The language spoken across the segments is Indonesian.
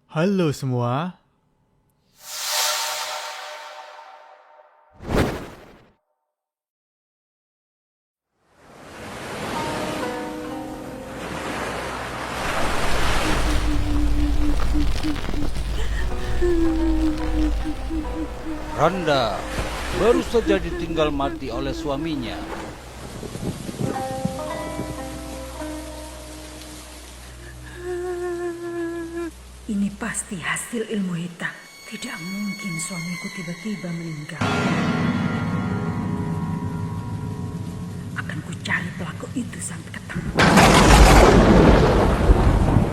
Halo semua. Randa baru saja ditinggal mati oleh suaminya. Ini pasti hasil ilmu hitam. Tidak mungkin suamiku tiba-tiba meninggal. Akan kucari pelaku itu sampai ketemu.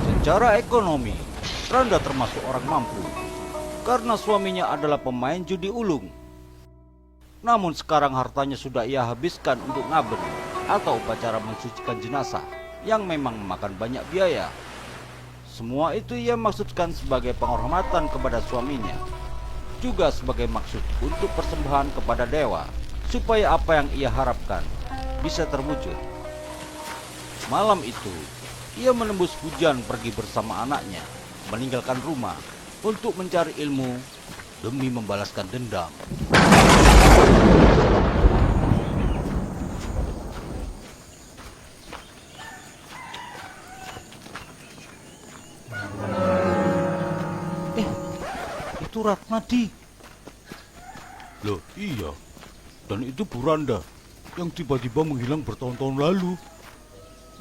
Secara ekonomi, Randa termasuk orang mampu karena suaminya adalah pemain judi ulung. Namun sekarang hartanya sudah ia habiskan untuk ngaben atau upacara mensucikan jenazah yang memang memakan banyak biaya. Semua itu ia maksudkan sebagai penghormatan kepada suaminya, juga sebagai maksud untuk persembahan kepada dewa, supaya apa yang ia harapkan bisa terwujud. Malam itu, ia menembus hujan pergi bersama anaknya, meninggalkan rumah untuk mencari ilmu demi membalaskan dendam. Itu Ratnadi. Loh iya, dan itu Bu Randa yang tiba-tiba menghilang bertahun-tahun lalu.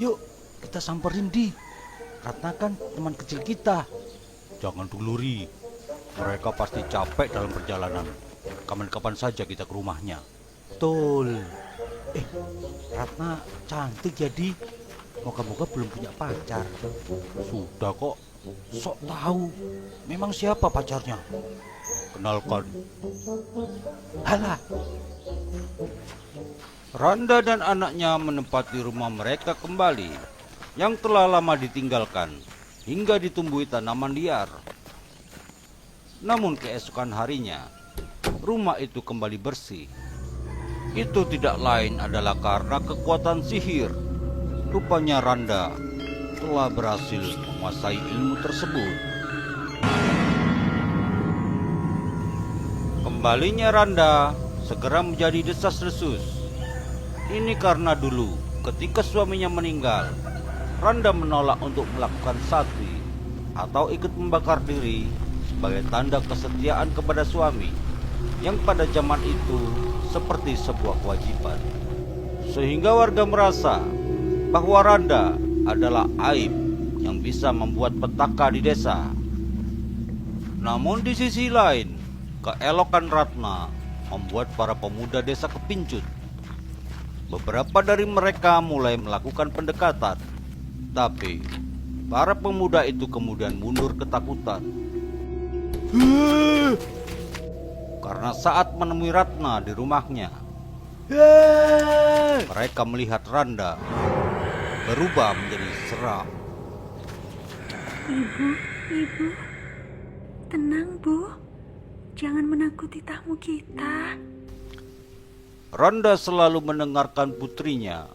Yuk, kita samperin di. Ratna kan teman kecil kita. Jangan dulu Ri, mereka pasti capek dalam perjalanan. Kapan-kapan saja kita ke rumahnya. Betul. Ratna cantik jadi. Moga-moga belum punya pacar. Sudah kok, Sok tahu. Memang siapa pacarnya? kenalkan. Halah. Randa dan anaknya menempati rumah mereka kembali yang telah lama ditinggalkan hingga ditumbuhi tanaman liar. Namun keesokan harinya, rumah itu kembali bersih. Itu tidak lain adalah karena kekuatan sihir. Rupanya Randa telah berhasil menguasai ilmu tersebut. Kembalinya Randa segera menjadi desas-desus. Ini karena dulu ketika suaminya meninggal, Randa menolak untuk melakukan sati atau ikut membakar diri sebagai tanda kesetiaan kepada suami yang pada zaman itu seperti sebuah kewajiban. Sehingga warga merasa bahwa Randa adalah aib yang bisa membuat petaka di desa. Namun di sisi lain, keelokan Ratna membuat para pemuda desa kepincut. Beberapa dari mereka mulai melakukan pendekatan, tapi para pemuda itu kemudian mundur ketakutan. Karena saat menemui Ratna di rumahnya, mereka melihat Randa berubah menjadi seram. Ibu, tenang Bu. Jangan menakuti tamu kita. Randa selalu mendengarkan putrinya.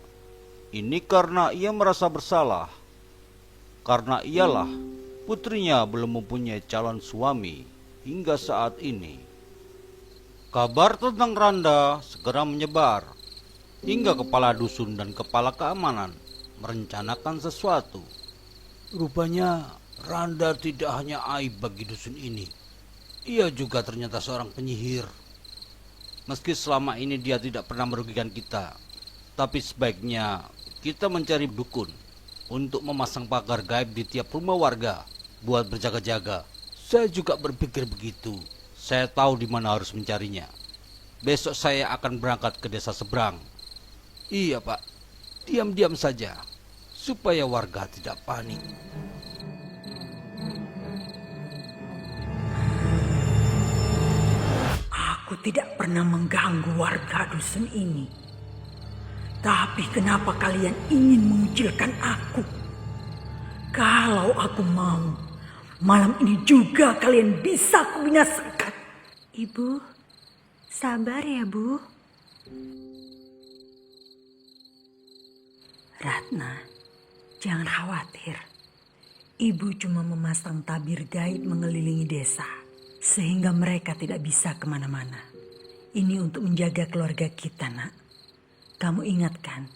Ini karena ia merasa bersalah. Karena ialah putrinya belum mempunyai calon suami hingga saat ini. Kabar tentang Randa segera menyebar hingga kepala dusun dan kepala keamanan merencanakan sesuatu. Rupanya Randa tidak hanya aib bagi dusun ini. Ia juga ternyata seorang penyihir. Meski selama ini dia tidak pernah merugikan kita, tapi sebaiknya kita mencari dukun untuk memasang pagar gaib di tiap rumah warga buat berjaga-jaga. Saya juga berpikir begitu. Saya tahu di mana harus mencarinya. Besok saya akan berangkat ke desa seberang. Iya, Pak. Diam-diam saja supaya warga tidak panik. Aku tidak pernah mengganggu warga dusun ini. Tapi kenapa kalian ingin mengucilkan aku? Kalau aku mau, malam ini juga kalian bisa kubinasakan. Ibu, sabar ya Bu. Ratna, jangan khawatir. Ibu cuma memasang tabir gaib mengelilingi desa, sehingga mereka tidak bisa kemana-mana. Ini untuk menjaga keluarga kita, nak. Kamu ingat kan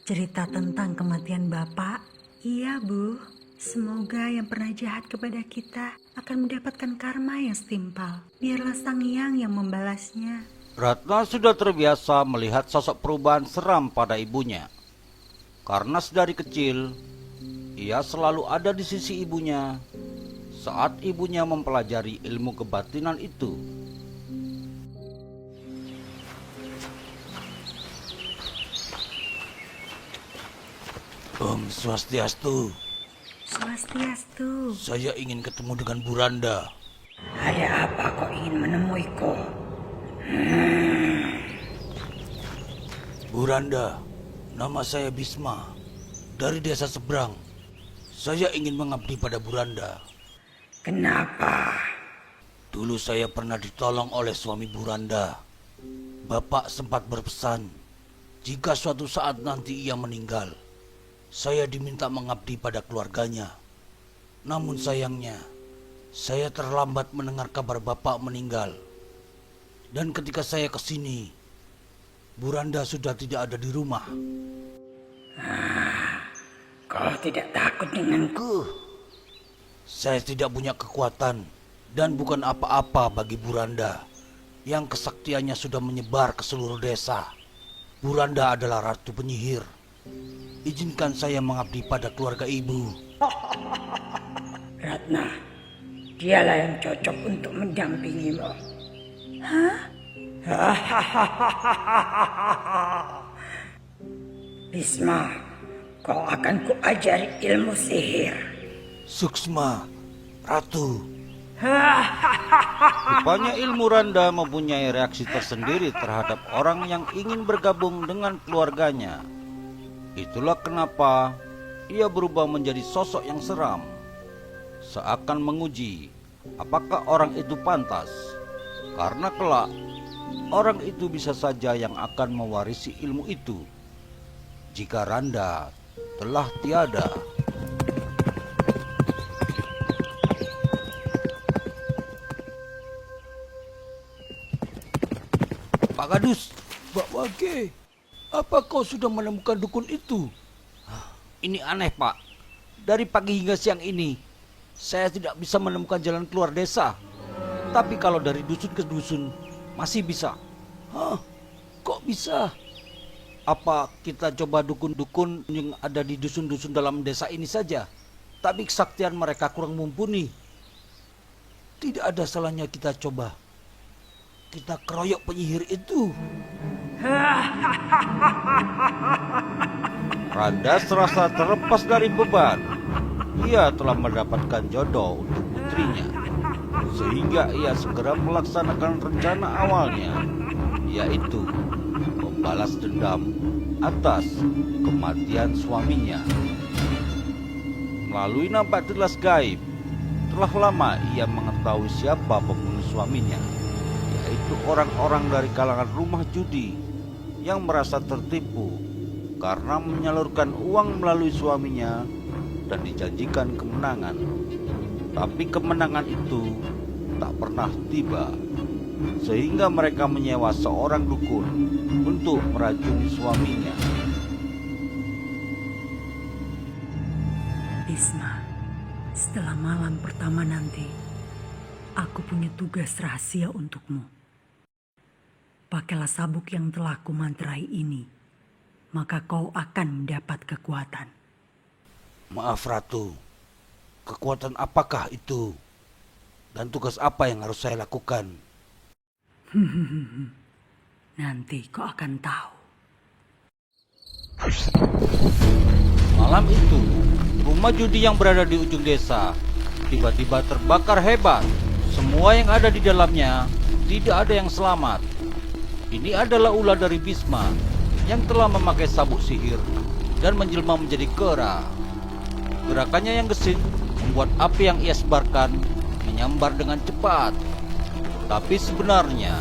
cerita tentang kematian Bapak? Iya, Bu. Semoga yang pernah jahat kepada kita akan mendapatkan karma yang setimpal. Biarlah Sang Hyang yang membalasnya. Ratna sudah terbiasa melihat sosok perubahan seram pada ibunya. Karena sedari kecil, ia selalu ada di sisi ibunya saat ibunya mempelajari ilmu kebatinan itu. Om Swastiastu, Swastiastu. saya ingin ketemu dengan Buranda. Ada apa kau ingin menemuiku? Buranda, nama saya Bisma, dari desa seberang. Saya ingin mengabdi pada Buranda. Kenapa? Dulu saya pernah ditolong oleh suami Buranda. Bapak sempat berpesan, jika suatu saat nanti ia meninggal, saya diminta mengabdi pada keluarganya. Namun sayangnya, saya terlambat mendengar kabar Bapak meninggal. Dan ketika saya ke sini, Buranda sudah tidak ada di rumah. Kau tidak takut denganku? Saya tidak punya kekuatan dan bukan apa-apa bagi Buranda yang kesaktiannya sudah menyebar ke seluruh desa. Buranda adalah ratu penyihir. Izinkan saya mengabdi pada keluarga ibu. Ratna, dialah yang cocok untuk mendampingimu. Bisma, kau akan kuajari ilmu sihir. Suksma, ratu. Rupanya ilmu Randa mempunyai reaksi tersendiri terhadap orang yang ingin bergabung dengan keluarganya. Itulah kenapa ia berubah menjadi sosok yang seram, seakan menguji apakah orang itu pantas. Karena kelak orang itu bisa saja yang akan mewarisi ilmu itu jika Randa telah tiada. Pak Gadus, Mbak Wage, apa kau sudah menemukan dukun itu? Ini aneh, Pak. Dari pagi hingga siang ini saya tidak bisa menemukan jalan keluar desa. Tapi kalau dari dusun ke dusun masih bisa. Hah? Kok bisa? Apa kita coba dukun-dukun yang ada di dusun-dusun dalam desa ini saja? Tapi kesaktian mereka kurang mumpuni. Tidak ada salahnya kita coba. Kita keroyok penyihir itu. Randa serasa terlepas dari beban. Ia telah mendapatkan jodoh untuk putrinya, sehingga ia segera melaksanakan rencana awalnya, yaitu membalas dendam atas kematian suaminya. Melalui nampak tilas gaib, telah lama ia mengetahui siapa pembunuh suaminya, yaitu orang-orang dari kalangan rumah judi yang merasa tertipu karena menyalurkan uang melalui suaminya dan dijanjikan kemenangan. Tapi kemenangan itu tak pernah tiba, sehingga mereka menyewa seorang dukun untuk meracuni suaminya. Bisma, setelah malam pertama nanti, aku punya tugas rahasia untukmu. Pakailah sabuk yang telah kumantrai ini, maka kau akan mendapat kekuatan. Maaf Ratu, kekuatan apakah itu? Dan tugas apa yang harus saya lakukan? Nanti kau akan tahu. Malam itu, rumah judi yang berada di ujung desa tiba-tiba terbakar hebat. Semua yang ada di dalamnya tidak ada yang selamat. Ini adalah ulah dari Bisma yang telah memakai sabuk sihir dan menjelma menjadi kera. Gerakannya yang gesit membuat api yang ia sebarkan menyambar dengan cepat. Tapi sebenarnya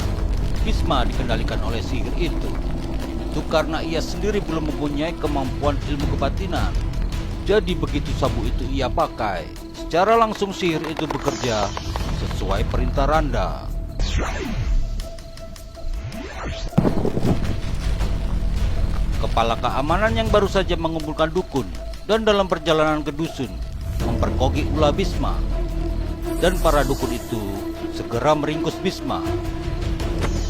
Bisma dikendalikan oleh sihir itu. Itu karena ia sendiri belum mempunyai kemampuan ilmu kebatinan. Jadi begitu sabuk itu ia pakai, secara langsung sihir itu bekerja sesuai perintah Randa. Kepala keamanan yang baru saja mengumpulkan dukun dan dalam perjalanan ke dusun memperkoki ulah Bisma. Dan para dukun itu segera meringkus Bisma.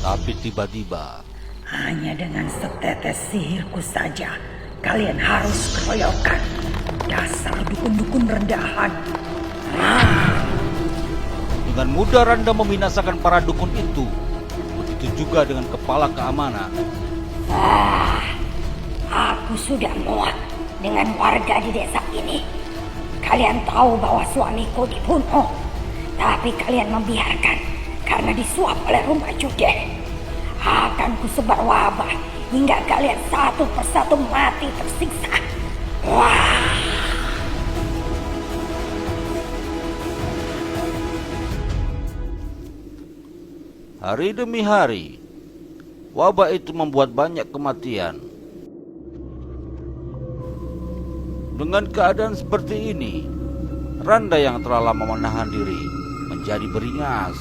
Tapi tiba-tiba, Hanya dengan setetes sihirku saja, kalian harus keroyokan. Dasar dukun-dukun rendahan. dengan mudah Randa membinasakan para dukun itu. Begitu juga dengan kepala keamanan. Aku sudah muak dengan warga di desa ini. Kalian tahu bahwa suamiku dibunuh, tapi kalian membiarkan karena disuap oleh rumah judi. Akan kusebar wabah hingga kalian satu persatu mati tersiksa. Hari demi hari, wabah itu membuat banyak kematian. Dengan keadaan seperti ini, Randa yang telah lama menahan diri menjadi beringas.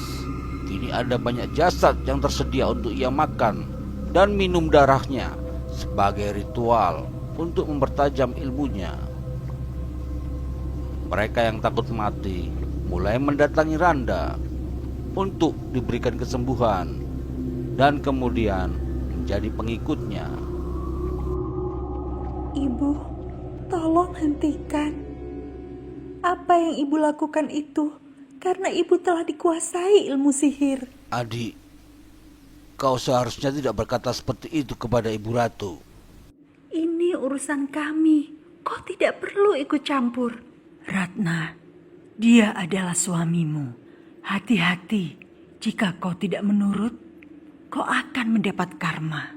Kini ada banyak jasad yang tersedia untuk ia makan dan minum darahnya sebagai ritual untuk mempertajam ilmunya. Mereka yang takut mati mulai mendatangi Randa untuk diberikan kesembuhan dan kemudian menjadi pengikutnya. Ibu, tolong hentikan. Apa yang ibu lakukan itu karena ibu telah dikuasai ilmu sihir. Adik, kau seharusnya tidak berkata seperti itu kepada Ibu Ratu. Ini urusan kami. Kau tidak perlu ikut campur. Ratna, dia adalah suamimu. Hati-hati, jika kau tidak menurut, kau akan mendapat karma.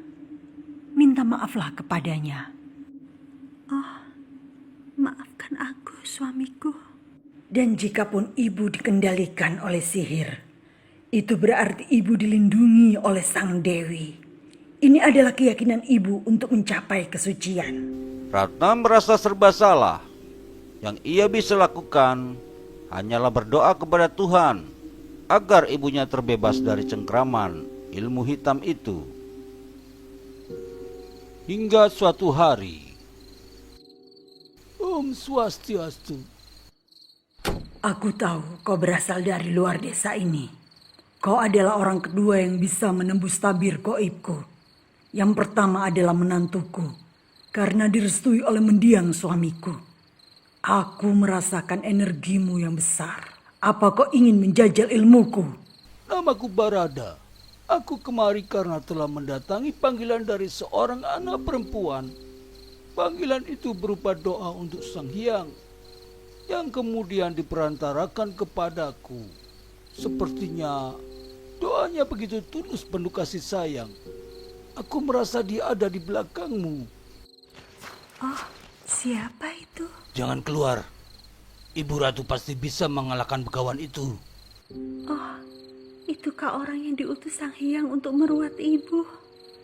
Minta maaflah kepadanya. Maafkan aku, suamiku. Dan jikapun ibu dikendalikan oleh sihir, itu berarti ibu dilindungi oleh sang dewi. Ini adalah keyakinan ibu untuk mencapai kesucian. Ratna merasa serba salah. Yang ia bisa lakukan hanyalah berdoa kepada Tuhan agar ibunya terbebas dari cengkraman ilmu hitam itu. Hingga suatu hari, Om Swastiastu. Aku tahu kau berasal dari luar desa ini. Kau adalah orang kedua yang bisa menembus tabir goibku. Yang pertama adalah menantuku, karena direstui oleh mendiang suamiku. Aku merasakan energimu yang besar. Apa kau ingin menjajal ilmuku? Namaku Barada. Aku kemari karena telah mendatangi panggilan dari seorang anak perempuan. Panggilan itu berupa doa untuk Sang Hyang yang kemudian diperantarakan kepadaku. Sepertinya doanya begitu tulus penuh kasih sayang. Aku merasa dia ada di belakangmu. Oh, siapa itu? Jangan keluar. Ibu Ratu pasti bisa mengalahkan begawan itu. Oh, itukah orang yang diutus Sang Hyang untuk meruat ibu?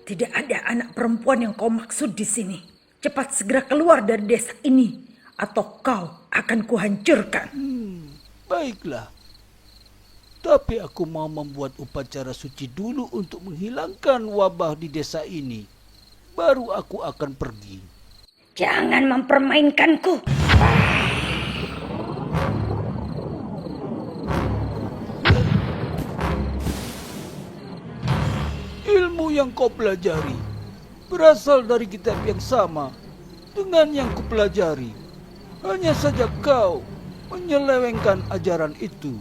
Tidak ada anak perempuan yang kau maksud di sini. Cepat segera keluar dari desa ini, atau kau akan kuhancurkan. Baiklah. Tapi aku mau membuat upacara suci dulu untuk menghilangkan wabah di desa ini. Baru aku akan pergi. Jangan mempermainkanku. Ilmu yang kau pelajari berasal dari kitab yang sama dengan yang kupelajari. Hanya saja kau menyelewengkan ajaran itu,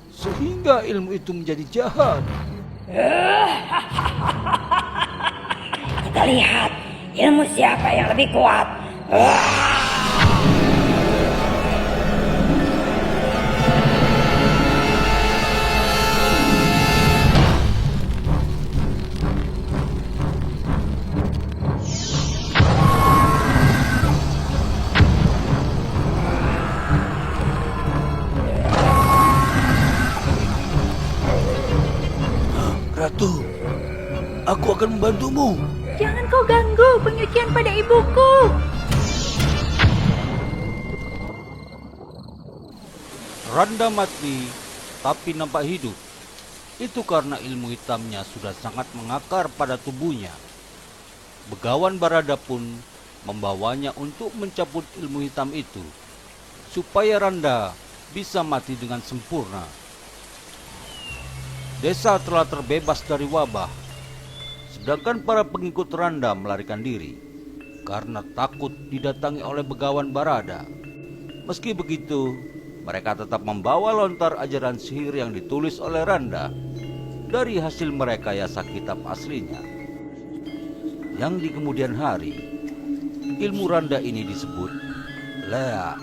sehingga ilmu itu menjadi jahat. Kita lihat ilmu siapa yang lebih kuat. Ratu, aku akan membantumu. Jangan kau ganggu penyucian pada ibuku. Randa mati tapi nampak hidup. Itu karena ilmu hitamnya sudah sangat mengakar pada tubuhnya. Begawan Barada pun membawanya untuk mencabut ilmu hitam itu, supaya Randa bisa mati dengan sempurna. Desa telah terbebas dari wabah, sedangkan para pengikut Randa melarikan diri karena takut didatangi oleh Begawan Barada. Meski begitu, mereka tetap membawa lontar ajaran sihir yang ditulis oleh Randa dari hasil merekayasa kitab aslinya. Yang di kemudian hari, ilmu Randa ini disebut Lea.